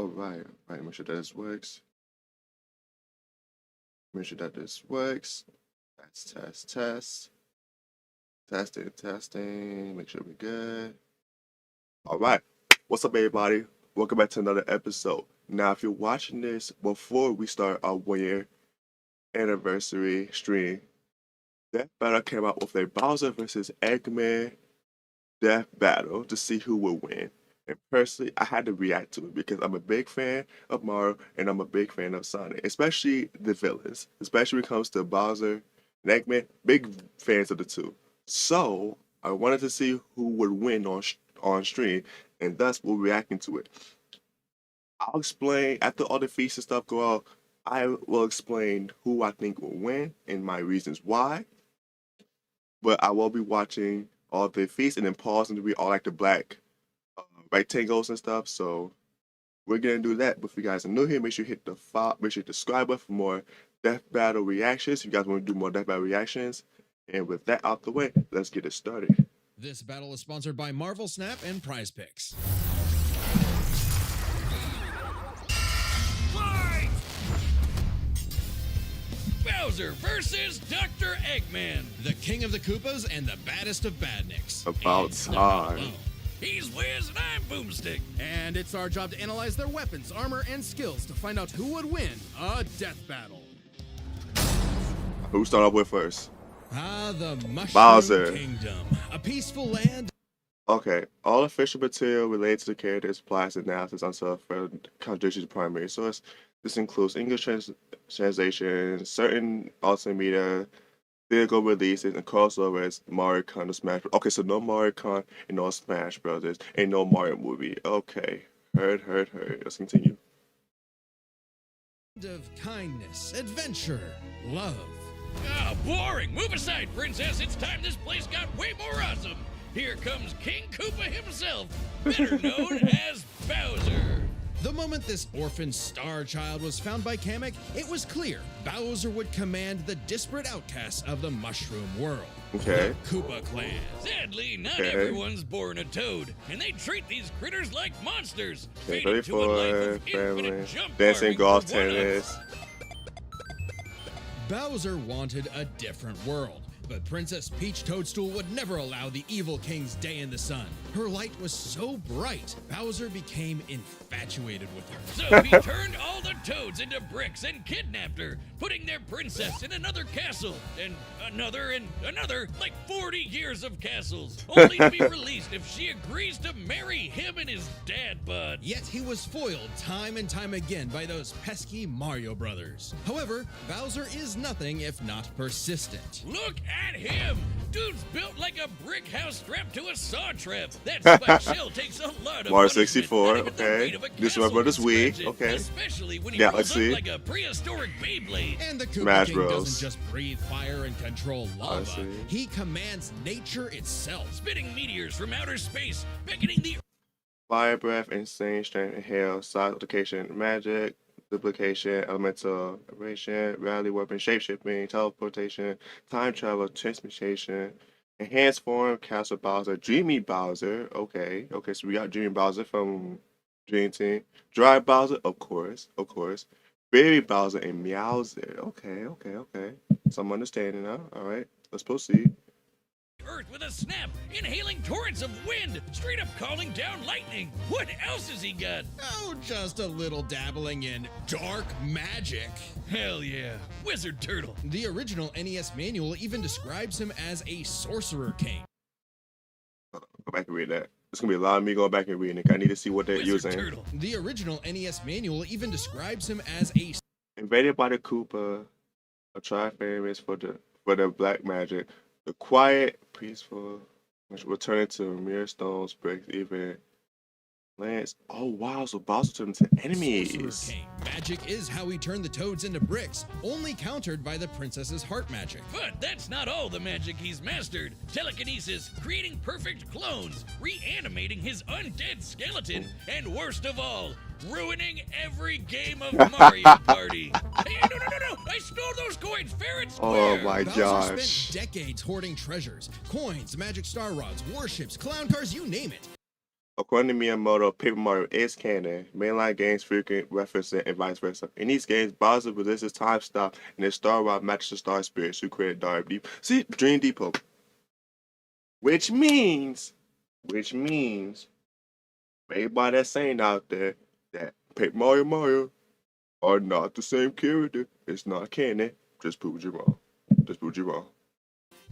All right, right. Make sure that this works. Make sure that this works. Test. Testing. Make sure we're good. All right. What's up, everybody? Welcome back to another episode. Now, if you're watching this before we start our 1 year anniversary stream, Death Battle came out with a Bowser versus Eggman Death Battle to see who would win. And personally, I had to react to it because I'm a big fan of Mario and I'm a big fan of Sonic, especially the villains, especially when it comes to Bowser and Eggman. Big fans of the two. So I wanted to see who would win on stream, and thus we're reacting to it. I'll explain after all the feats and stuff go out. I will explain who I think will win and my reasons why. But I will be watching all the feats and then pausing to read all like the black rectangles and stuff. So we're gonna do that. But if you guys are new here, make sure you hit the make sure you subscribe button for more Death Battle reactions. If you guys want to do more Death Battle reactions. And with that out the way, let's get it started. This battle is sponsored by Marvel Snap and Prize Picks. Fight! Bowser versus Dr. Eggman. The king of the Koopas and the baddest of badniks. About And not time. alone. He's Wiz and I'm Boomstick. And it's our job to analyze their weapons, armor, and skills to find out who would win a death battle. Who start off with first? The Mushroom Bowser. Kingdom. A peaceful land. Okay, all official material related to the characters applies analysis until further contradictions to primary source. This includes English translations, certain alternate media, theatrical releases, and crossovers. Mario Kart and Smash Bros. Okay, so no Mario Kart and no Smash Brothers, and no Mario movie. Okay, heard. Let's continue. Of kindness, adventure, love. Ah, boring. Move aside, princess. It's time this place got way more awesome. Here comes King Koopa himself, better known as Bowser. The moment this orphan star child was found by Kamek, it was clear Bowser would command the disparate outcasts of the Mushroom world. Okay. The Koopa clan. Sadly, not Okay. everyone's born a toad, and they treat these critters like monsters. Okay, fated to a life for of family, infinite jump dancing, farming golf, for one-ups. tennis. Bowser wanted a different world, but Princess Peach Toadstool would never allow the evil king's day in the sun. Her light was so bright, Bowser became infatuated with her. So he turned all the toads into bricks and kidnapped her, putting their princess in another castle, and another, like 40 years of castles, only to be released if she agrees to marry him and his dad bod. Yet he was foiled time and time again by those pesky Mario brothers. However, Bowser is nothing if not persistent. Look at him! Dude's built like a brick house strapped to a saw trap. That spike shell takes a lot of Mario punishment, 64, not even the okay. weight of a This is my castle brother's can Wii, scratch it, okay. Especially when he Yeah, rolls let's up see. like a prehistoric Beyblade. And the Koopa Smash King Bros. doesn't just breathe fire and control lava. see. He commands nature itself. Spitting meteors from outer space, beckoning the Fire breath, insane strength, inhale, size application, magic, duplication, elemental aberration, rally weapon, shapeshifting, teleportation, time travel, transmutation, enhanced form, Castle Bowser, Dreamy Bowser. Okay, so we got Dreamy Bowser from Dream Team, Dry Bowser, of course, Berry Bowser, and Meowser. Okay. So I'm understanding now. All right, let's proceed. earth with a snap, inhaling torrents of wind, straight up calling down lightning. What else has he got? Oh, just a little dabbling in dark magic. Hell yeah, Wizard Turtle. The original NES manual even describes him as a sorcerer king. Go back and read that. It's gonna be a lot of me going back and reading it. I need to see what they're Wizard using. Turtle. The original NES manual even describes him as a Invaded by the Koopa, a tri-famous for the black magic, the quiet, peaceful, which will turn into mere stones, bricks, even lands. Oh wow, so Bowser turned into sorcerer enemies. king. Magic is how he turned the toads into bricks, only countered by the princess's heart magic. But that's not all the magic he's mastered. Telekinesis, creating perfect clones, reanimating his undead skeleton, and worst of all, ruining every game of Mario Party. Hey, no! I stole those coins fair and Oh square. my Bowser gosh. spent decades hoarding treasures, coins, magic star rods, warships, clown cars, you name it. According to Miyamoto, Paper Mario is canon. Mainline games frequent reference it and vice versa. In these games, Bowser resists time stop and his Star Rod matches the Star Spirits who created Dark Deep. See, Dream Depot. Which means, everybody that's saying out there that Paper Mario are not the same character. It's not canon. Just proved you wrong.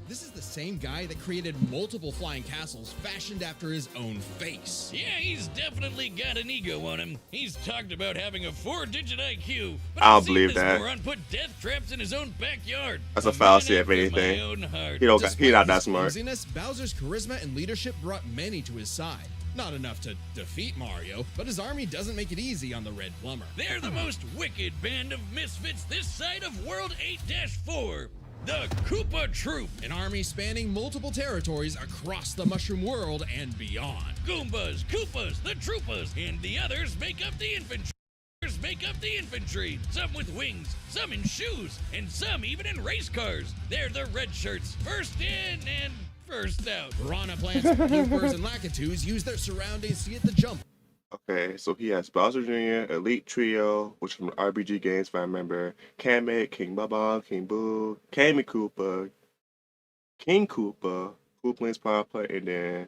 This is the same guy that created multiple flying castles fashioned after his own face. Yeah, he's definitely got an ego on him. He's talked about having a 4-digit IQ, but I don't I've seen believe this that. moron put death traps in his own backyard. That's a man fallacy, if after my anything. own heart. He not Despite that his smart. clumsiness, Bowser's charisma and leadership brought many to his side. Not enough to defeat Mario, but his army doesn't make it easy on the Red Plumber. They're the most wicked band of misfits this side of World 8-4. The Koopa Troop. An army spanning multiple territories across the Mushroom World and beyond. Goombas, Koopas, the Troopas, and the others make up the infantry. Some with wings, some in shoes, and some even in race cars. They're the red shirts, first in and first out. Piranha plants, Loopers, and Lakitus use their surroundings to get the jump. Okay, so he has Bowser Jr., Elite Trio, which from the RPG games, if I remember, Kamek, King Bubba, King Boo, Kami Koopa, King Koopa, Koopaling's Power Play, and then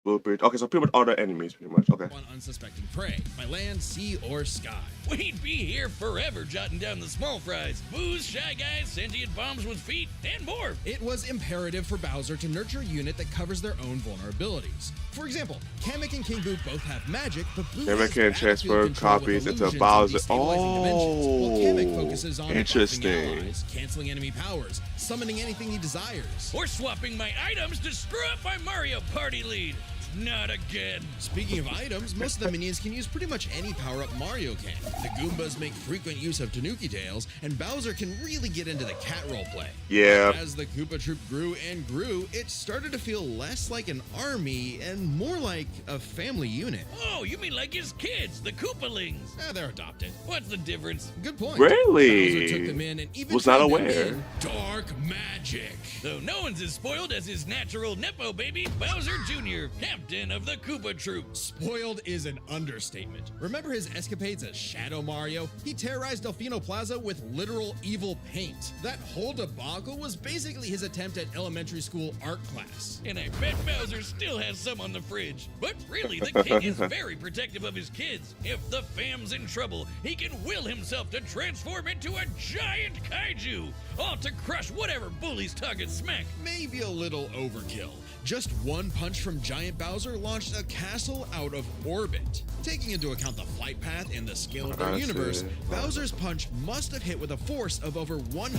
Bluebird. Okay, so pretty much all the enemies, pretty much. Okay. On unsuspecting prey, by land, sea, or sky. We'd be here forever jotting down the small fries. Booze, Shy Guys, sentient bombs with feet, and more. It was imperative for Bowser to nurture a unit that covers their own vulnerabilities. For example, Kamek and King Boo both have magic, but Boo Kamek has can battlefield transfer control with copies into illusions and Bowser. destabilizing dimensions, while Kamek focuses on buffing Interesting. allies, canceling enemy powers, summoning anything he desires. Or swapping my items to screw up my Mario Party lead. Not again. Speaking of items, most of the minions can use pretty much any power-up Mario can. The Goombas make frequent use of Tanuki tails, and Bowser can really get into the cat roleplay. Yeah. But as the Koopa Troop grew and grew, it started to feel less like an army and more like a family unit. Oh, you mean like his kids, the Koopalings? They're adopted. What's the difference? Good point. Really? Bowser took them in and even Was not trained them aware. in dark magic. Though no one's as spoiled as his natural Nepo baby, Bowser Jr., captain of the Koopa Troop. Spoiled is an understatement. Remember his escapades as Shadow Mario? He terrorized Delfino Plaza with literal evil paint. That whole debacle was basically his attempt at elementary school art class. And I bet Bowser still has some on the fridge. But really, the king is very protective of his kids. If the fam's in trouble, he can will himself to transform into a giant kaiju, all to crush whatever bullies target smack. Maybe a little overkill. Just one punch from Giant Bowser launched a castle out of orbit. Taking into account the flight path and the scale of their I universe, see. Bowser's punch must have hit with a force of over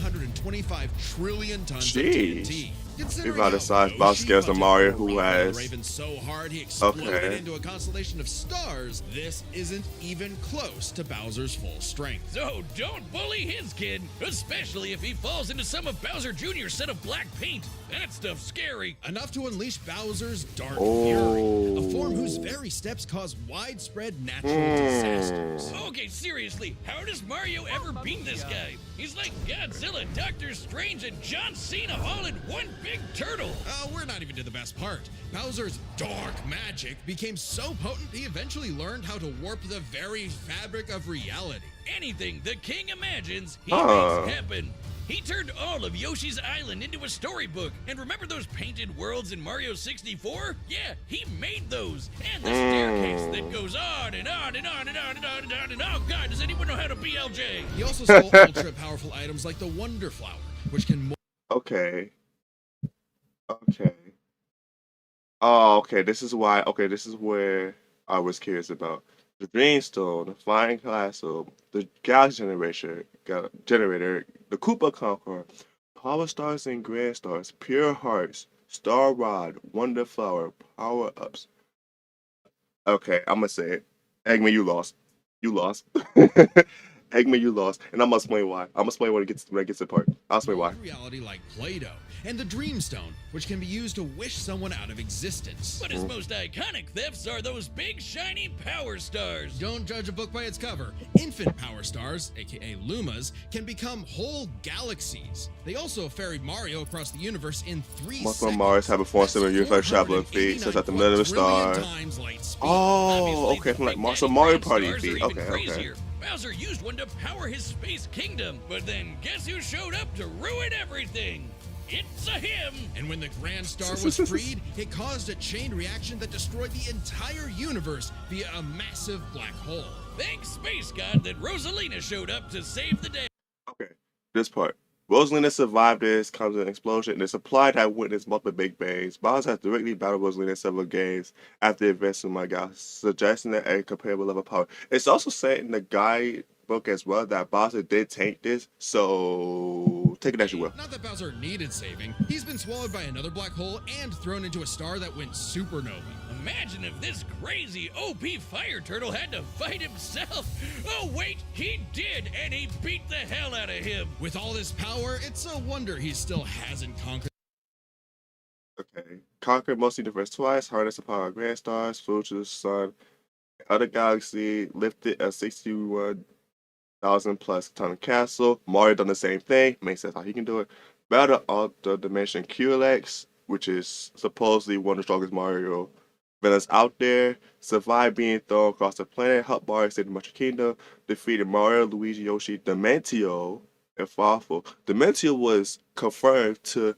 125 trillion tons Jeez. of TNT. Considering about the how size Yoshi Bowser scales to punted Mario, the who rock on the has- Raven so hard he exploded Okay. into a constellation of stars, this isn't even close to Bowser's full strength. So don't bully his kid, especially if he falls into some of Bowser Jr.'s set of black paint. That stuff's scary. Enough to unleash Bowser's Dark Oh. Fury, a form whose very steps cause widespread natural disasters. Okay, seriously, how does Mario ever beat this guy? He's like Godzilla, Doctor Strange, and John Cena all in one big turtle. We're not even to the best part. Bowser's dark magic became so potent he eventually learned how to warp the very fabric of reality. Anything the king imagines, he Huh. makes happen. He turned all of Yoshi's Island into a storybook. And remember those painted worlds in Mario 64? Yeah, he made those. And the staircase that goes on and on and on and on and on and on and on. Oh God, does anyone know how to BLJ? He also stole ultra powerful items like the Wonder Flower, which can Okay. Oh, okay. This is why. Okay, this is where I was curious about the Dreamstone, the Flying Castle, the Galaxy Generator, the Koopa Conqueror, Power Stars and Grand Stars, Pure Hearts, Star Rod, Wonder Flower, Power Ups. Okay, I'm gonna say it. Eggman, you lost. Eggman, you lost, and I'm gonna explain why. I'm gonna explain when it gets to the part. I'll explain why. Reality like Play-Doh, and the Dream Stone, which can be used to wish someone out of existence. But his most iconic thefts are those big shiny power stars. Don't judge a book by its cover. Infant power stars, aka Lumas, can become whole galaxies. They also ferried Mario across the universe in 3 Most seconds. of Mars have a form similar to unified traveling feet, such at the middle of the star. Oh, okay, from like Mario Party feet. Okay, okay. Bowser used one to power his space kingdom, but then guess who showed up to ruin everything? It's a him! And when the Grand Star was freed, it caused a chain reaction that destroyed the entire universe via a massive black hole. Thanks, Space God, that Rosalina showed up to save the day. Okay, this part. Rosalina survived this, comes an explosion, and the supply that witnessed multiple Big Bangs. Bowser has directly battled Rosalina in several games after events in my God, suggesting that a comparable level of power. It's also said in the guidebook as well that Bowser did tank this, so take it as you will. Not that Bowser needed saving. He's been swallowed by another black hole and thrown into a star that went supernova. Imagine if this crazy OP fire turtle had to fight himself. Oh wait, he did, and he beat the hell out of him. With all this power, it's a wonder he still hasn't conquered. Okay. Conquered most universe twice, harnessed the power of grand stars, flew to the sun, other galaxy, lifted a 61,000 plus ton castle. Mario done the same thing. Makes sense how he can do it. Battle all the dimension QLX, which is supposedly one of the strongest Mario villains out there. Survived being thrown across the planet. Helped Mario save the Mushroom Kingdom. Defeated Mario, Luigi, Yoshi, Dementio, and Farfel. Dementio was confirmed to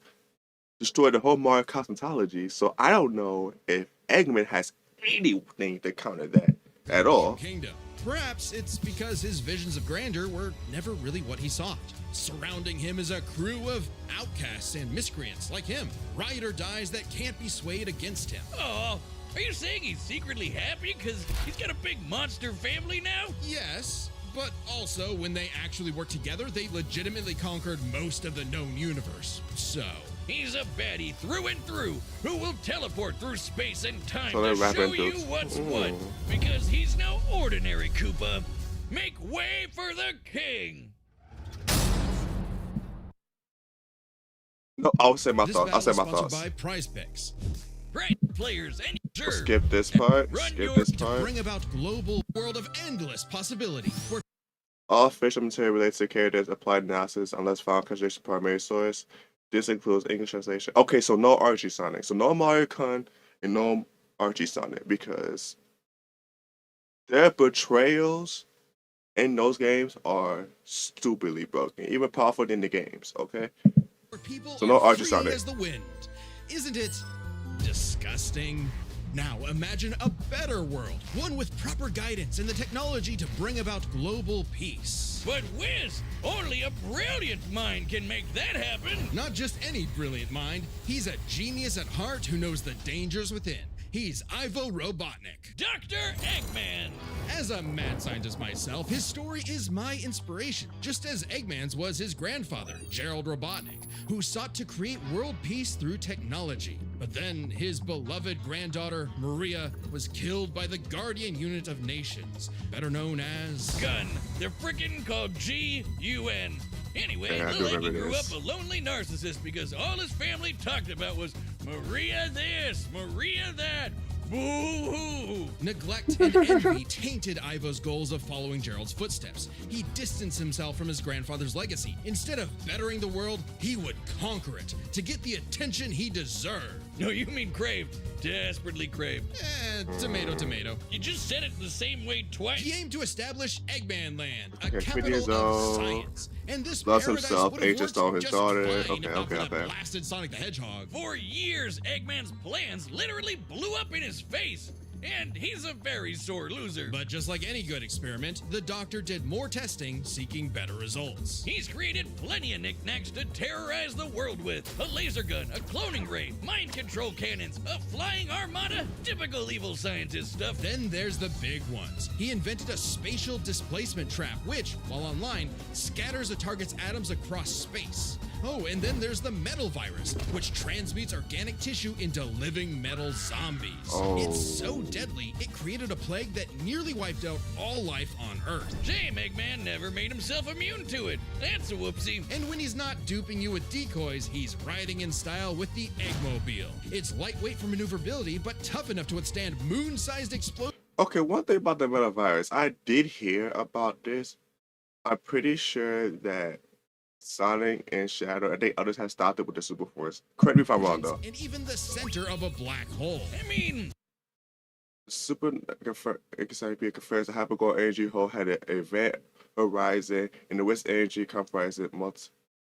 destroy the whole Mario cosmetology, so I don't know if Eggman has anything to counter that at all. Kingdom. Perhaps it's because his visions of grandeur were never really what he sought. Surrounding him is a crew of outcasts and miscreants like him, ride or dies that can't be swayed against him. Oh, are you saying he's secretly happy because he's got a big monster family now? Yes, but also when they actually worked together, they legitimately conquered most of the known universe. So he's a baddie through and through who will teleport through space and time So to they're show rapping you through- what's what. Because he's no ordinary Koopa. Make way for the king. No, I'll say my this thoughts. I'll say battle my is sponsored thoughts. by Prize Picks. Right, players, and sure. Skip this part. Run Skip your- this To part. bring about global world of endless possibility, where All official material related to characters applied analysis unless found contradiction primary source. This includes English translation. Okay, so no Archie Sonic. So no Mario Khan and no Archie Sonic because their betrayals in those games are stupidly broken, even powerful than the games, okay? people So no are Archie free Sonic. as the wind. Isn't it disgusting? Now imagine a better world, one with proper guidance and the technology to bring about global peace. But Wiz, only a brilliant mind can make that happen. Not just any brilliant mind, he's a genius at heart who knows the dangers within. He's Ivo Robotnik. Dr. Eggman. As a mad scientist myself, his story is my inspiration, just as Eggman's was his grandfather, Gerald Robotnik, who sought to create world peace through technology. But then his beloved granddaughter, Maria, was killed by the Guardian Unit of Nations, better known as... Gun. They're frickin' called G-U-N. Anyway, Yeah, I do little Eggy remember grew this. up a lonely narcissist because all his family talked about was Maria this, Maria that. Boo-hoo. Neglect and envy tainted Ivo's goals of following Gerald's footsteps. He distanced himself from his grandfather's legacy. Instead of bettering the world, he would conquer it to get the attention he deserved. No, you mean craved. Desperately craved. Tomato, tomato. You just said it the same way twice. He aimed to establish Eggman Land, a Okay, 20 capital years of old, science. And this loves paradise himself, would have ages worked on his just daughter. fine Okay, if not okay, for not that bad. blasted Sonic the Hedgehog. For years, Eggman's plans literally blew up in his face. And he's a very sore loser. But just like any good experiment, the doctor did more testing, seeking better results. He's created plenty of knickknacks to terrorize the world with. A laser gun, a cloning ray, mind control cannons, a flying armada, typical evil scientist stuff. Then there's the big ones. He invented a spatial displacement trap, which, while online, scatters a target's atoms across space. Oh, and then there's the metal virus, which transmutes organic tissue into living metal zombies. Oh. It's so deadly, it created a plague that nearly wiped out all life on Earth. Shame Eggman never made himself immune to it. That's a whoopsie. And when he's not duping you with decoys, he's riding in style with the Eggmobile. It's lightweight for maneuverability, but tough enough to withstand moon-sized explosions. Okay, one thing about the metavirus, I did hear about this. I'm pretty sure that Sonic and Shadow, I think others have stopped it with the Super Force. Correct me if I'm wrong, though. And even the center of a black hole. I mean, Super Encyclopedia confirms the hypercore energy hole had an event horizon, and the West energy comprising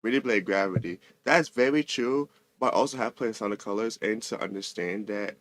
many blade gravity. That's very true, but I also have played Sonic Colors and to understand that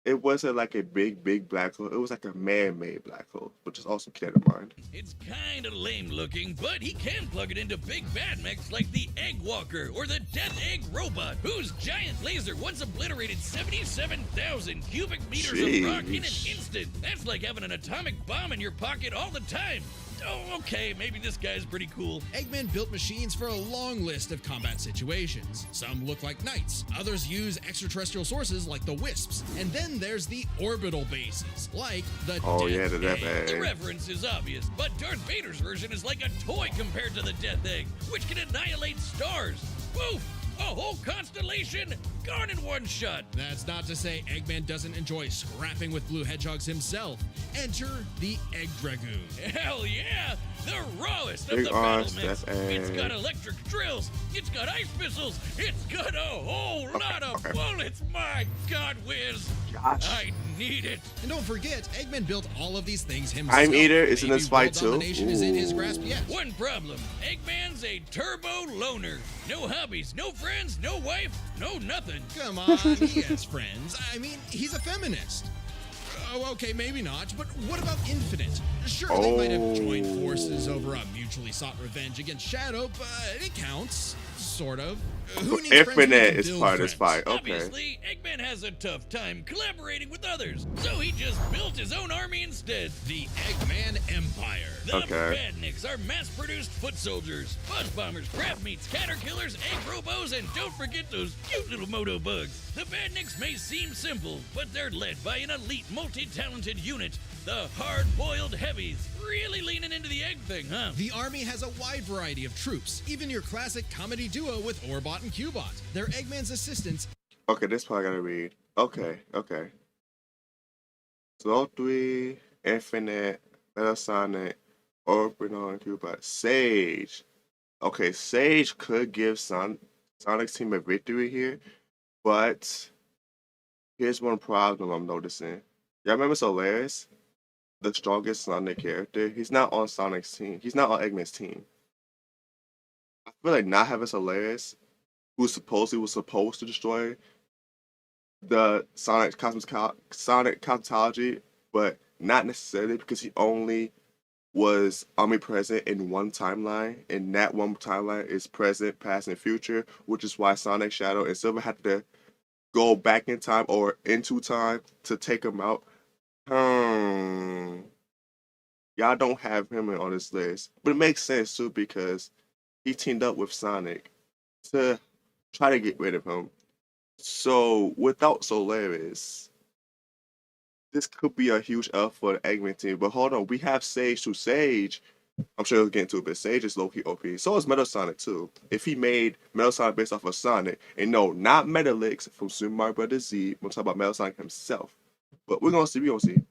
it wasn't like a big black hole. It was like a man-made black hole, which is also kept in mind. it's kinda lame looking, but he can plug it into big bad mechs like the Egg Walker or the Death Egg Robot, whose giant laser once obliterated 77,000 cubic meters of rock in an Sheesh. instant. That's like having an atomic bomb in your pocket all the time. Oh, okay, maybe this guy's pretty cool. Eggman built machines for a long list of combat situations. Some look like knights, others use extraterrestrial sources like the Wisps, and then there's the orbital bases, like the Oh Death yeah, the Death Egg. The Egg. reference is obvious, but Darth Vader's version is like a toy compared to the Death Egg, which can annihilate stars. Woof! A whole constellation gone in one shot. That's not to say Eggman doesn't enjoy scrapping with blue hedgehogs himself. Enter the Egg Dragoon. Hell yeah! The rawest of Big the arms, battle mechs. Death It's got Egg. electric drills. It's got ice missiles. It's got a whole lot of okay. bullets. My God, Whiz! Gosh. I need it. And don't forget, Eggman built all of these things himself. Time Eater is in Maybe this fight world too. domination is in his Ooh. grasp yet. One problem. Eggman's a turbo loner. No hobbies, no friends, no wife, no nothing. Come on, he has friends. I mean, he's a feminist. Oh, okay, maybe not, but what about Infinite? Sure, they might have joined forces over a mutually sought revenge against Shadow, but it counts. Sort of. Who needs friends when you Infinite can is build part of this friends? fight. Okay. Obviously, Eggman has a tough time collaborating with others, so he just built his own army instead. The Eggman Empire. The Okay. Badniks are mass-produced foot soldiers, buzz bombers, crab meats, caterpillars, egg robos, and don't forget those cute little moto bugs. The Badniks may seem simple, but they're led by an elite, multi-talented unit, the hard-boiled heavies. Really leaning into the egg thing, huh? The army has a wide variety of troops, even your classic comedy duo with Orbot and Cubot. They're Eggman's assistants. Okay, this part I gotta read. Okay. So 3, Infinite, Metasonic, Orbital, and Cubot. Sage. Okay, Sage could give Sonic's team a victory here, but here's one problem I'm noticing. Y'all remember Solaris? The strongest Sonic character? He's not on Sonic's team. He's not on Eggman's team. I feel like not having Solaris, who supposedly was supposed to destroy the Sonic cosmetology, but not necessarily because he only was omnipresent in one timeline, and that one timeline is present, past, and future, which is why Sonic, Shadow, and Silver had to go back in time or into time to take him out. Y'all don't have him on this list, but it makes sense too because he teamed up with Sonic to try to get rid of him. So without Solaris, this could be a huge F for the Eggman team. But hold on, we have Sage too. Sage, I'm sure he'll get into it, but Sage is low-key OP. So is Metal Sonic too. If he made Metal Sonic based off of Sonic, and no, not Metalix from Super Mario Bros. Z, we're talking about Metal Sonic himself. But we're gonna see.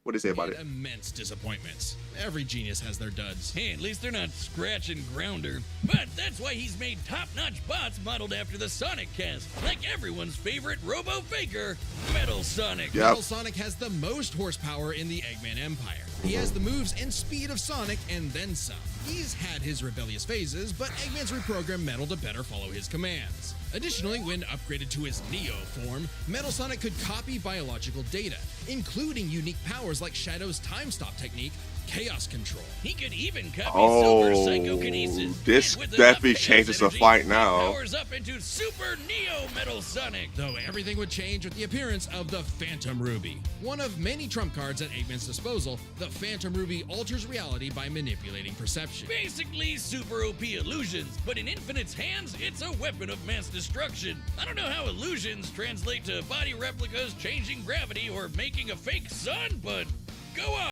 What they say about it. Immense disappointments. Every genius has their duds. Hey, at least they're not Scratch and Grounder. But that's why he's made top-notch bots modeled after the Sonic cast, like everyone's favorite robo-faker, Metal Sonic. Yep. Metal Sonic has the most horsepower in the Eggman Empire. He has the moves and speed of Sonic and then some. He's had his rebellious phases, but Eggman's reprogrammed Metal to better follow his commands. Additionally, when upgraded to his Neo form, Metal Sonic could copy biological data, including unique powers like Shadow's time stop technique, Chaos Control. He could even copy Silver's psychokinesis. This And with definitely enough changes the chaos fight energy, now. he powers up into Super Neo Metal Sonic. Though everything would change with the appearance of the Phantom Ruby. One of many trump cards at Eggman's disposal, the Phantom Ruby alters reality by manipulating perception. Basically super OP illusions, but in Infinite's hands, it's a weapon of mass destruction. I don't know how illusions translate to body replicas, changing gravity, or making a fake sun, but go on.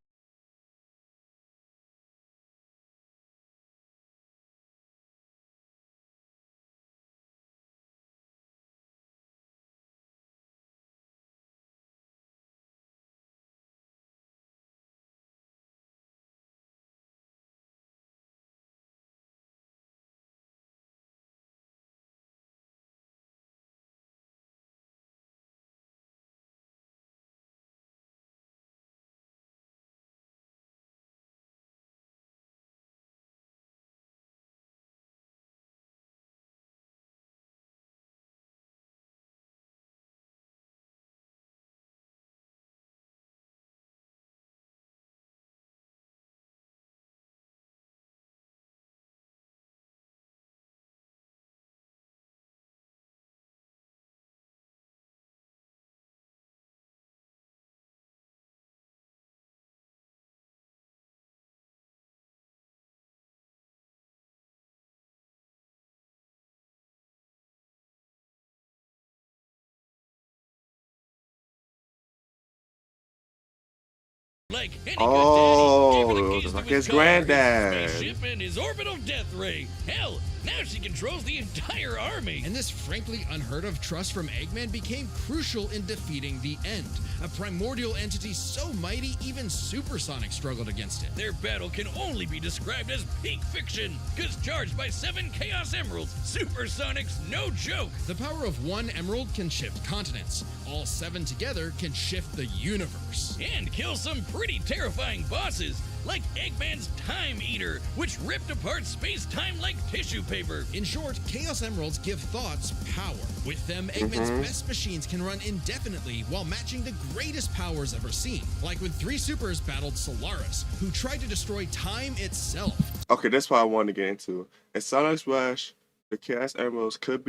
Like any good daddy, even Oh, encased like with his car, granddad. spaceship, and his orbital death ray. Hell, now she controls the entire army. And this frankly unheard of trust from Eggman became crucial in defeating the End, a primordial entity so mighty even Supersonic struggled against it. Their battle can only be described as peak fiction, because charged by 7 Chaos Emeralds, Supersonic's no joke. The power of one emerald can shift continents. All 7 together can shift the universe. And kill some pretty terrifying bosses, like Eggman's Time Eater, which ripped apart space-time like tissue paper. In short, Chaos Emeralds give thoughts power. With them, Eggman's best machines can run indefinitely while matching the greatest powers ever seen. Like when 3 supers battled Solaris, who tried to destroy time itself. Okay, that's what I wanted to get into. In Sonic's Rush, the Chaos Emeralds could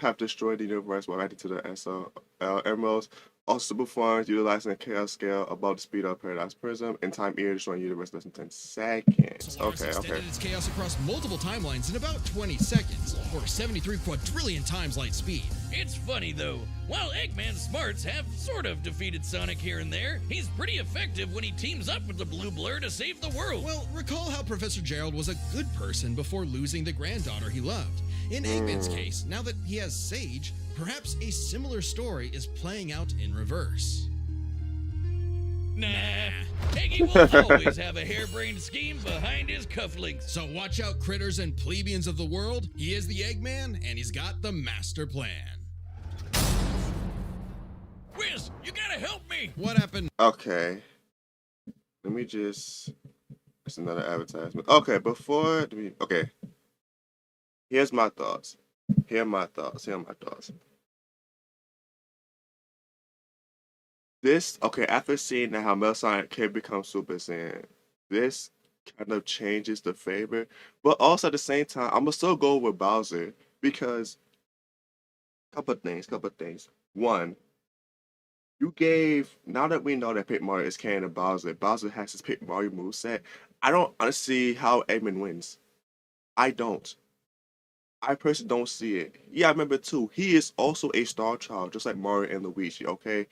have destroyed the universe while adding to the SL Emeralds. Also performs utilizing a chaos scale above the speed of Paradise Prism and time ear destroying the universe less than 10 seconds. Solaris Okay. extended its chaos across multiple timelines in about 20 seconds, or 73 quadrillion times light speed. It's funny though, while Eggman's smarts have sort of defeated Sonic here and there, he's pretty effective when he teams up with the Blue Blur to save the world. Well, recall how Professor Gerald was a good person before losing the granddaughter he loved. In Eggman's case, now that he has Sage, perhaps a similar story is playing out in reverse. Nah, Eggy will always have a harebrained scheme behind his cufflinks. So watch out, critters and plebeians of the world. He is the Eggman, and he's got the master plan. Whiz, you gotta help me! What happened? Okay. Let me just. It's another advertisement. Okay, okay. Here's my thoughts. Here are my thoughts. After seeing how Metal Sonic can become Super Saiyan, this kind of changes the favor. But also at the same time, I'm gonna still go with Bowser because couple things. One, now that we know that Paper Mario is canon of Bowser has his Paper Mario moveset. I don't honestly see how Eggman wins. I don't. I personally don't see it. Yeah, I remember too. He is also a star child, just like Mario and Luigi, okay?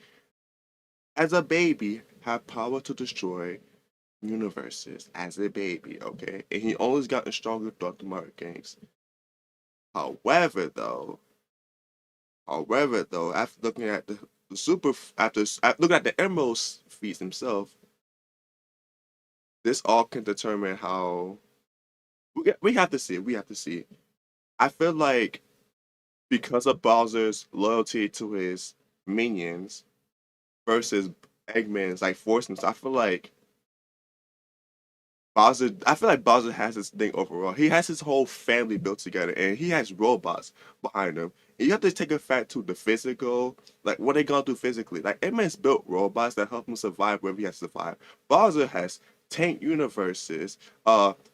As a baby, have power to destroy universes as a baby, okay? And he always gotten stronger throughout the Mario games. However, though, after looking at after looking at the Emerald's feats himself, this all can determine how we have to see it. I feel like because of Bowser's loyalty to his minions versus Eggman's like forcing, I feel like Bowser, I feel like Bowser has this thing overall. He has his whole family built together, and he has robots behind him. And you have to take a fact to the physical, like what they gonna do physically. Like Eggman's built robots that help him survive wherever he has to survive. Bowser has tank universes,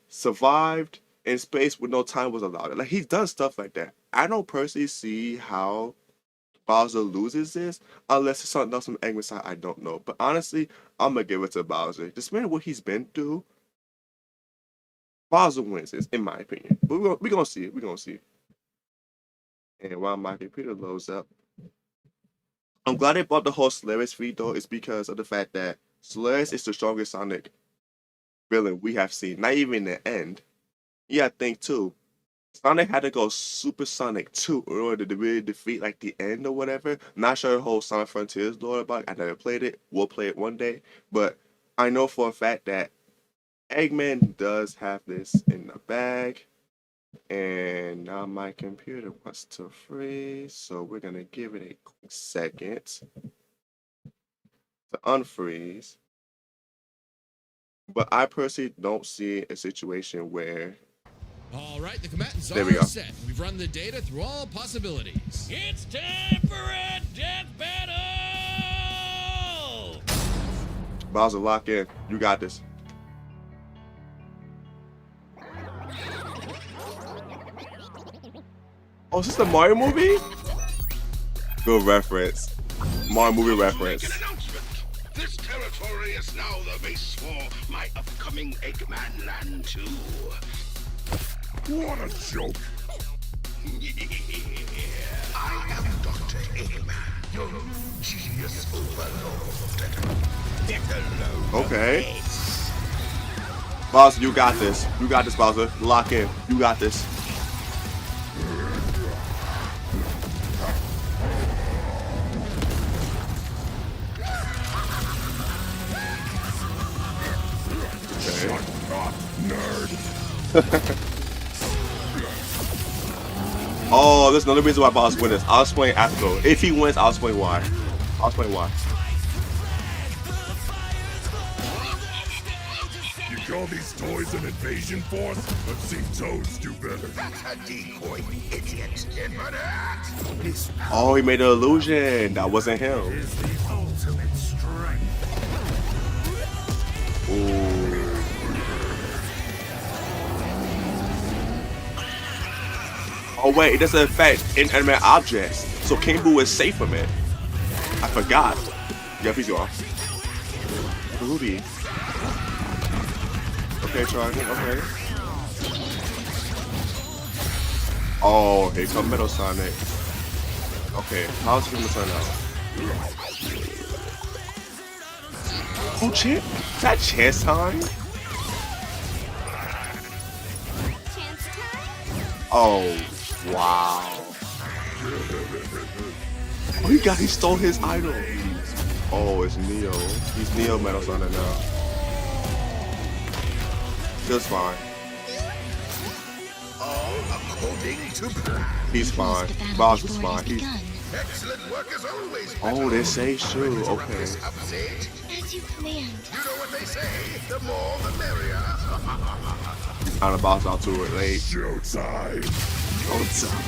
survived in space when no time was allowed. Like he's done stuff like that. I don't personally see how Bowser loses this unless it's something else from Eggman's side. I don't know, but honestly, I'm gonna give it to Bowser. Just man, what he's been through. Bowser wins this, in my opinion. But we're gonna see it. We're gonna see it. And while my computer loads up, I'm glad they brought the whole Solaris feed though. It's because of the fact that Solaris is the strongest Sonic villain we have seen. Not even in the end. Yeah, I think too. Sonic had to go Super Sonic 2 in order to really defeat like the end or whatever. Not sure the whole Sonic Frontiers lore about it. I never played it. We'll play it one day. But I know for a fact that Eggman does have this in the bag. And now my computer wants to freeze. So we're going to give it a quick second to unfreeze. But I personally don't see a situation where... All right, the combatants There we are go. set. We've run the data through all possibilities. It's time for a death battle! Bowser, lock in. You got this. Oh, is this the Mario movie? Good reference. Mario movie reference. Make an announcement. This territory is now the base for my upcoming Eggman Land 2. What a joke! I am Dr. Eggman, your new genius overlord. Okay. Bowser, you got this. You got this, Bowser. Lock in. You got this. Okay. Oh, there's another reason why Bowser wins this. I'll explain after. If he wins, I'll explain why. I'll explain why. You call these toys an invasion force? I've seen Toads do better. That's a decoy, idiot. Oh, he made an illusion. That wasn't him. Is the ultimate strength. Ooh. Oh wait, it doesn't affect inanimate objects, so King Boo is safe from it. I forgot. Yep, he's gone. Ruby. Okay, Charlie. Okay. Oh, here comes Metal Sonic. Okay, how's he gonna turn out? Oh, Chance. Is that Chance time? Oh, wow. Oh, he stole his idol. Oh, it's Neo. He's Neo Metal Sonic now. Just fine. All according to plan. He's fine. Bowser's fine. He's... Excellent work as always. Oh, they say true. Okay. Upset. As you planned. You know what they say, the more the merrier. Kind of boss out to it late. Showtime. Showtime.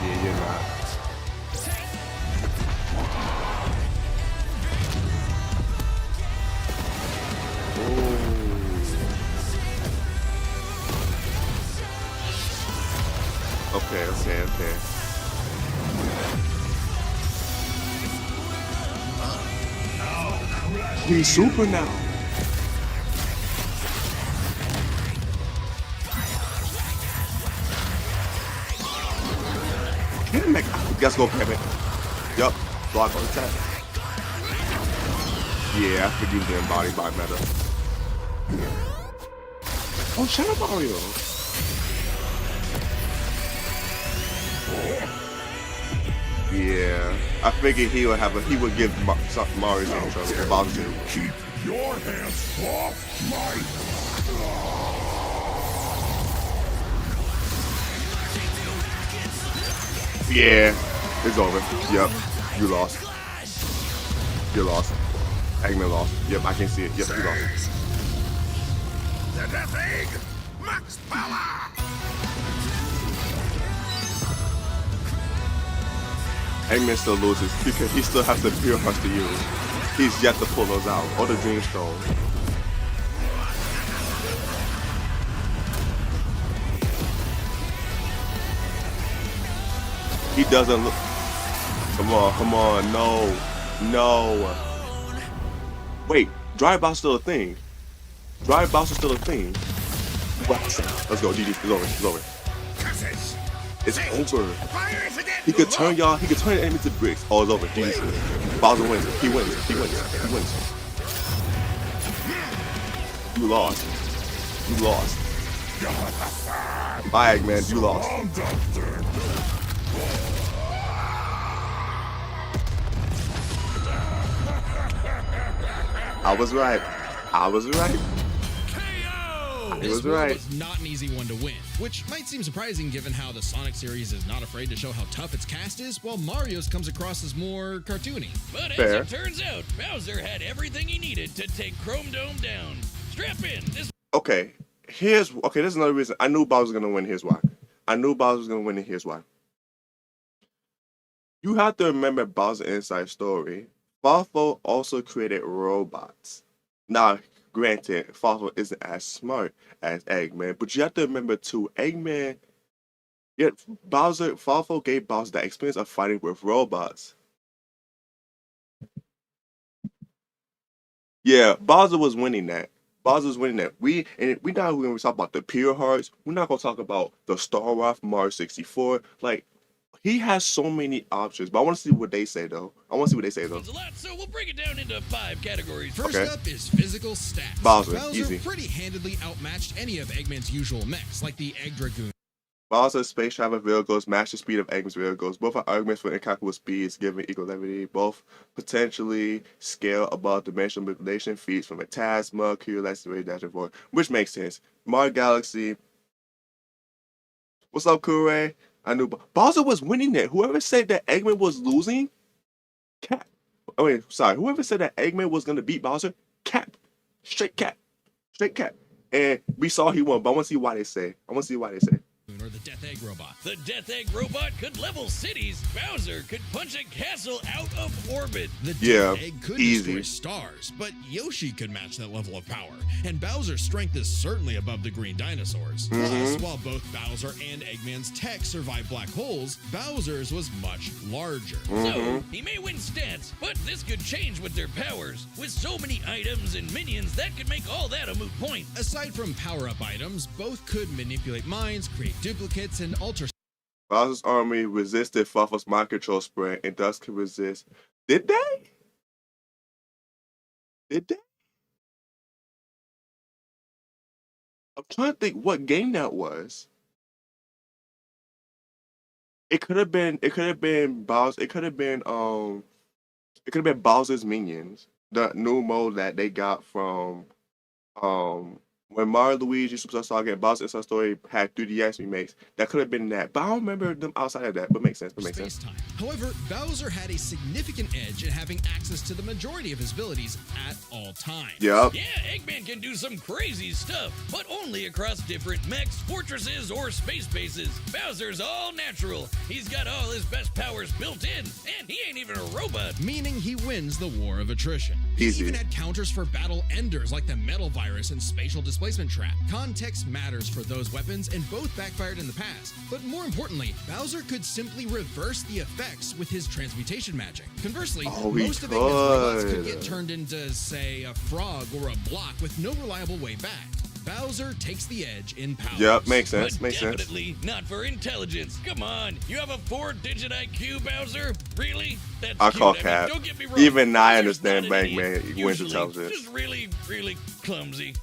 Yeah, you're not. Okay. He's super now. Let's go, Kevin. Yup, block on attack. Yeah, I could use the embodied by meta. Oh, shut up, Mario. Yeah, I figured he would give Mario some trouble. Bowser. Keep your hands off my... Yeah, it's over. Yep, you lost. You lost. Eggman lost. Yep, I can see it. Yep, he lost. The Death Egg! Max power! Eggman still loses because he still has the pure hearts to use. He's yet to pull those out. Or the Dream Stone. He doesn't look. Come on, no. Wait, dry bounce still a thing. Dry bounce is still a thing. Let's go, GG. It's over. Curses! It's over. Fire is again! He could turn the enemy to bricks. Oh, it's over. GG. Bowser wins. He wins. You lost. Bye, Eggman. You lost. I was right. He This was one right. was not an easy one to win, which might seem surprising given how the Sonic series is not afraid to show how tough its cast is, while Mario's comes across as more cartoony. But as Fair. it turns out, Bowser had everything he needed to take Chrome Dome down. Strap in. This Okay, there's another reason. I knew Bowser was gonna win. Here's why. And here's why. You have to remember Bowser's inside story. Farfo also created robots. Now, granted, Farfo isn't as smart as Eggman, but you have to remember too, Farfo gave Bowser the experience of fighting with robots. Yeah, Bowser was winning that. We not going to talk about the pure hearts. We're not going to talk about the Star Wars from Mario 64. Like, he has so many options, but I want to see what they say though. one's a lot, so we'll break it down into 5 categories. First Okay. up is physical stats. Bowser, easy. pretty handedly outmatched any of Eggman's usual mechs, like the Egg Dragoon. Bowser's space travel vehicles match the speed of Eggman's vehicles. Both are arguments for incalculable speeds, given equal levity. Both potentially scale above dimensional manipulation feats from a Tasma, Curiosity, Ray Dash, and Void, which makes sense. Mario Galaxy. What's up, Kure? I knew Bowser was winning that. Whoever said that Eggman was losing, cap. Oh wait, sorry. Whoever said that Eggman was gonna beat Bowser, cap. Straight cap. And we saw he won, but I want to see why they say. Or the Death Egg robot. The Death Egg robot could level cities. Bowser could punch a castle out of orbit. The Yeah, Death Egg could easy. destroy stars, but Yoshi could match that level of power. And Bowser's strength is certainly above the green dinosaurs. Plus, while both Bowser and Eggman's tech survived black holes, Bowser's was much larger. So, he may win stats, but this could change with their powers. With so many items and minions, that could make all that a moot point. Aside from power-up items, both could manipulate minds, create duplicates, and alter. Bowser's army resisted Farfo's mind control spray and thus could resist. Did they? I'm trying to think what game that was. It could have been Bowser. It could have been Bowser's minions. The new mode that they got from when Mario Luigi Superstar Saga and Bowser Inside Story had 3DS remakes. That could have been that. But I don't remember them outside of that. But makes sense. Space-time. However, Bowser had a significant edge in having access to the majority of his abilities at all times. Yep. Yeah, Eggman can do some crazy stuff, but only across different mechs, fortresses, or space bases. Bowser's all natural. He's got all his best powers built in, and he ain't even a robot. Meaning he wins the war of attrition. Easy. He even had counters for battle enders like the Metal Virus and Spatial Displacement Trap. Context matters for those weapons, and both backfired in the past. But more importantly, Bowser could simply reverse the effects with his transmutation magic. Conversely, he most of Eggman's robots could could. get turned into, say, a frog or a block with no reliable way back. Bowser takes the edge in powers. Yep, makes But sense. Makes sense. definitely not for intelligence. Come on, you have a 4-digit IQ, Bowser? Really? That's I cute. call mean, cap. don't get me wrong. Even I Bowser's understand not an idiot. Eggman wins Usually, intelligence. just really, really clumsy.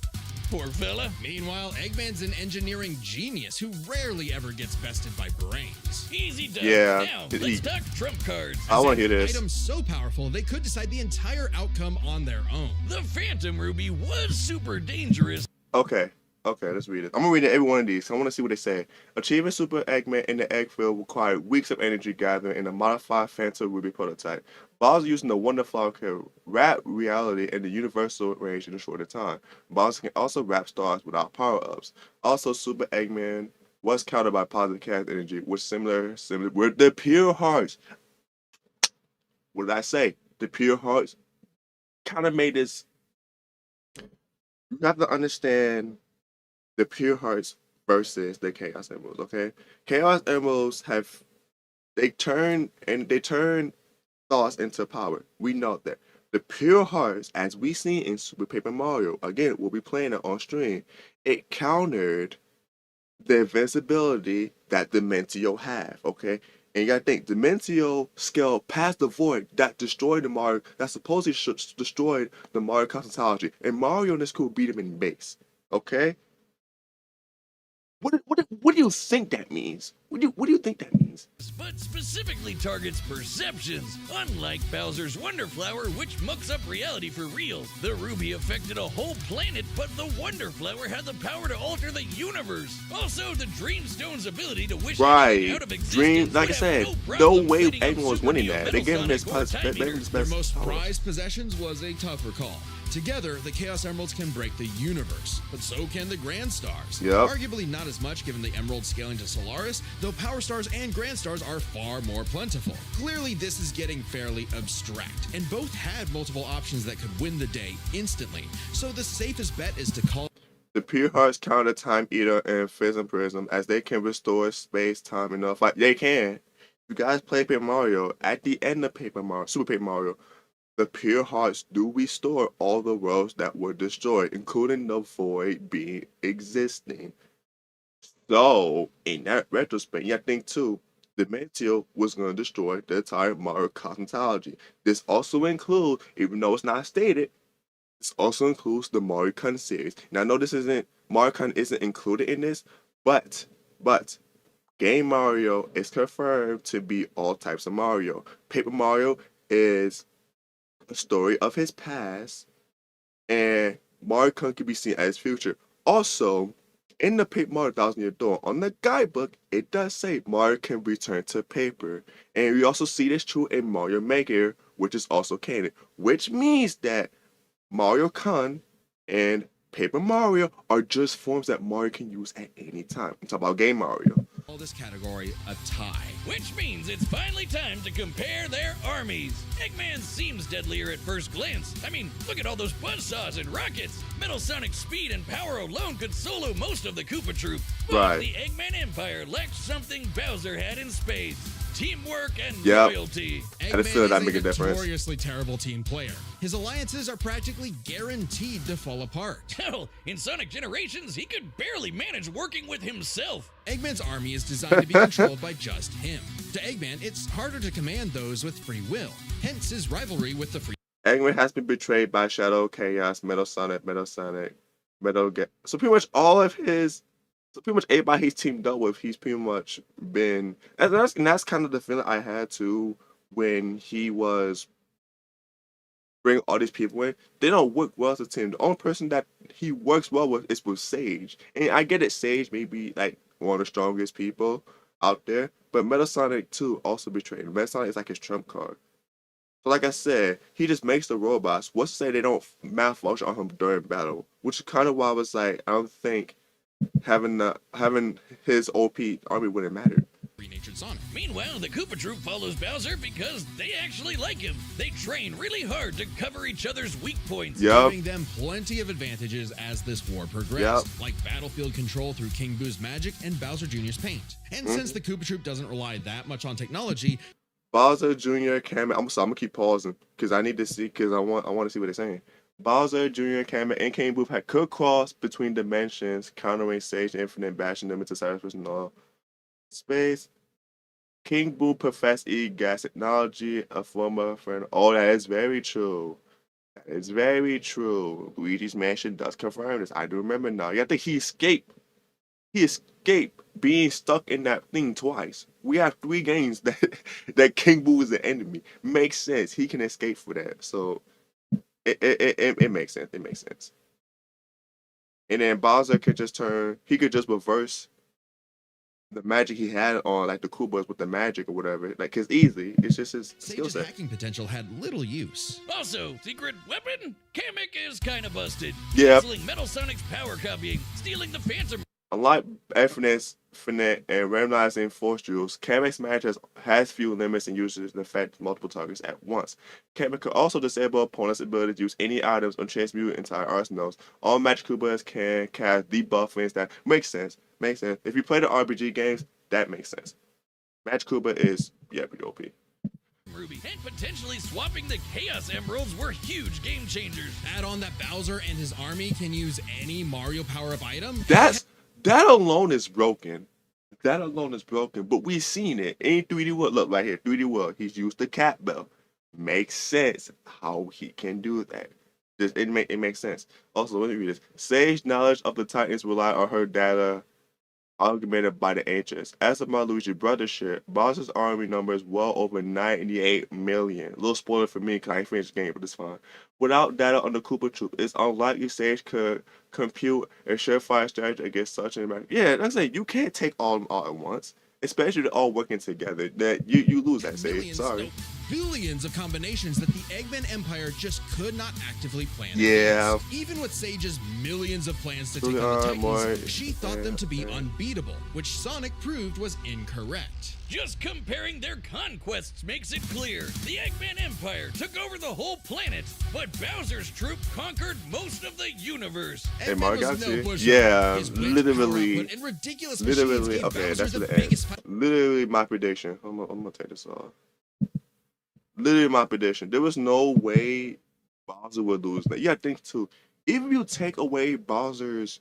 Poor fella. Meanwhile, Eggman's an engineering genius who rarely ever gets bested by brains. Easy done. Yeah, Now, he- let's talk trump cards. I want to hear this. Items so powerful, they could decide the entire outcome on their own. The Phantom Ruby was super dangerous. Okay, let's read it. I'm gonna read every one of these. I want to see what they say. Achieving Super Eggman in the egg field required weeks of energy gathering in a modified Phantom Ruby prototype. Bowser using the Wonder Flower can wrap reality in the universal range in a shorter time. Bowser can also wrap stars without power-ups. Also, Super Eggman was countered by positive character energy, which similar with the pure hearts. What did I say? The pure hearts kind of made this. You have to understand the pure hearts versus the chaos emeralds. Okay, chaos emeralds have they turn thoughts into power. We know that. The pure hearts, as we see in Super Paper Mario, again, we'll be playing it on stream, it countered the invincibility that Dementio have, okay? And you gotta think, Dementio scaled past the void that destroyed the Mario, that supposedly destroyed the Mario cosmetology. And Mario and this cool beat him in base, okay? What do you think that means? What do you think that means? but specifically targets perceptions. Unlike Bowser's Wonder Flower, which mucks up reality for real. The ruby affected a whole planet, but the Wonder Flower had the power to alter the universe. Also, the Dreamstone's ability to wish anything out of existence. Dream, like I would said, have no no problem way fighting anyone was Super winning Neo that. They Metal gave him his Sonic or best, Time they gave him Eater. his Their best most powers. prized possessions was a tougher call. Together, the Chaos Emeralds can break the universe, but so can the Grand Stars. Yep. Arguably not as much given the Emerald scaling to Solaris, though Power Stars and Grand Stars are far more plentiful. Clearly, this is getting fairly abstract, and both had multiple options that could win the day instantly, so the safest bet is to call The pure hearts counter Time Eater and Phantom Prism as they can restore space, time, and enough. Like they can. You guys play Paper Mario. At the end of Paper Mario, Super Paper Mario, the pure hearts do restore all the worlds that were destroyed, including the void being existing. So, in that retrospect, you think too, Dementio was going to destroy the entire Mario cosmetology. This also includes, even though it's not stated, this also includes the Mario Kart series. Now, I know this isn't Mario Kart isn't included in this, but Game Mario is confirmed to be all types of Mario. Paper Mario is a story of his past, and Mario Kart can be seen as future. Also, in the Paper Mario Thousand Year Door, on the guidebook, it does say Mario can return to paper. And we also see this true in Mario Maker, which is also canon, which means that Mario Kart and Paper Mario are just forms that Mario can use at any time. I'm talking about Game Mario. this category a tie. Which means it's finally time to compare their armies. Eggman seems deadlier at first glance. I mean, look at all those buzzsaws and rockets. Metal Sonic's speed and power alone could solo most of the Koopa Troop. But Right. the Eggman Empire lacked something Bowser had in spades. Teamwork and Yep. loyalty. I just feel Eggman that is make a difference. notoriously terrible team player. His alliances are practically guaranteed to fall apart. Hell, in Sonic Generations, he could barely manage working with himself. Eggman's army is designed to be controlled by just him. To Eggman, it's harder to command those with free will, hence his rivalry with the free Eggman has been betrayed by Shadow, Chaos, Metal Sonic, So pretty much everybody he's teamed up with, he's pretty much been. And that's kind of the feeling I had too when he was bringing all these people in. They don't work well as a team. The only person that he works well with is with Sage, and I get it. Sage may be like one of the strongest people out there, but Metal Sonic too also betrayed him. Metal Sonic is like his trump card. So like I said, he just makes the robots. What's to say they don't malfunction on him during battle? Which is kind of why I was like, I don't think having his OP army wouldn't matter. natured Sonic. Meanwhile, the Koopa Troop follows Bowser because they actually like him. They train really hard to cover each other's weak points. Yup. Giving them plenty of advantages as this war progressed, like battlefield control through King Boo's magic and Bowser Jr.'s paint. And since the Koopa Troop doesn't rely that much on technology, Bowser Jr. Kamek. I'm gonna keep pausing because I need to see because I want to see what they're saying. Bowser Jr. Kamek and King Boo could cross between dimensions, countering Sage Infinite, bashing them into cyberspace and all space. King Boo professed gas technology, a former friend. Oh, that is very true. That is very true. Luigi's Mansion does confirm this. I do remember now. You think he escaped. He escaped being stuck in that thing twice. We have 3 games that King Boo is the enemy. Makes sense. He can escape for that. So it makes sense. It makes sense. And then Bowser could just turn. He could just reverse the magic he had on like the Koopas with the magic or whatever. Like it's easy. It's just his skill Sage's set. hacking potential had little use. Also, secret weapon? Kamek is kinda busted. Yep. Canceling Metal Sonic's power copying, stealing the Phantom. Unlike Infinite, Finite, and randomizing Force Jewels, Kamek's magic has few limits and uses to affect multiple targets at once. Kamek could also disable opponents' ability to use any items or transmute entire arsenals. All Magic Koopas can cast debuffings that makes sense. Makes sense. If you play the RPG games, that makes sense. Magic Koopa is pretty OP. Ruby, and potentially swapping the Chaos Emeralds were huge game changers. Add on that Bowser and his army can use any Mario power-up item. That alone is broken. That alone is broken. But we've seen it in 3D World. Look right here, 3D World. He's used the cat bell. Makes sense how he can do that. It makes sense. Also, let me read this. Sage knowledge of the Titans rely on her data augmented by the ancients. As of Maluigi brother shit, Bowser's army numbers well over 98 million. Little spoiler for me because I ain't finished the game, but it's fine. Without data on the Koopa Troop, it's unlikely Sage could compute a surefire strategy against such an amount. Yeah, like I say, you can't take all of them all at once. Especially they're all working together. That you lose that Sage. Millions, Sorry. no, billions of combinations that the Eggman Empire just could not actively plan. Yeah. against. Even with Sage's millions of plans to Really take on the hard, Titans, boy. she thought them to be Yeah. unbeatable, which Sonic proved was incorrect. Just comparing their conquests makes it clear. The Eggman Empire took over the whole planet, but Bowser's troop conquered most of the universe. Hey, Eggman Mario was no Galaxy? pushover. Yeah, His wit, literally- power output, and ridiculous machines Literally, gave okay, Bowser that's the the biggest end. Literally my prediction. I'm gonna take this off. Literally my prediction. There was no way Bowser would lose. You gotta think too. Even if you take away Bowser's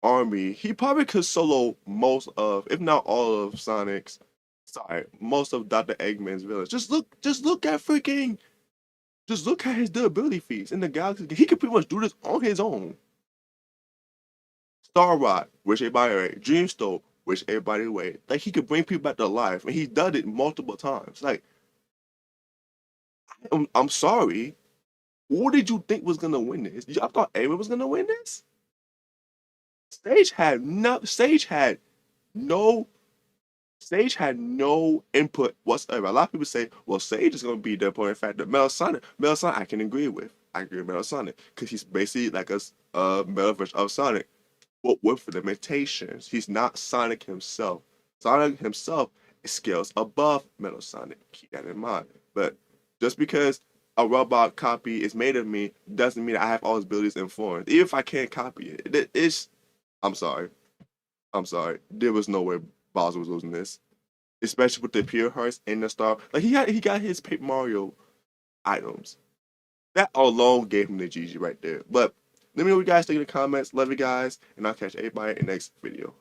army, he probably could solo most of, if not all of Sonic's. Sorry, most of Dr. Eggman's villains. Just look at freaking. Just look at his durability feats in the galaxy. He could pretty much do this on his own. Star Rod, which everybody away. Dreamstone, which everybody away. Like he could bring people back to life, and he's done it multiple times. Like, I'm sorry. Who did you think was gonna win this? Y'all thought Eggman was gonna win this? Sage had no input whatsoever. A lot of people say, well, Sage is going to be the important factor. Metal Sonic, I can agree with. I agree with Metal Sonic because he's basically like a metal version of Sonic, but with limitations. He's not Sonic himself. Sonic himself scales above Metal Sonic. Keep that in mind. But just because a robot copy is made of me doesn't mean I have all his abilities informed. Even if I can't copy it, I'm sorry. There was no way Bowser was losing this, especially with the pure hearts and the star. Like he got his Paper Mario items. That alone gave him the GG right there. But let me know what you guys think in the comments. Love you guys, and I'll catch everybody in the next video.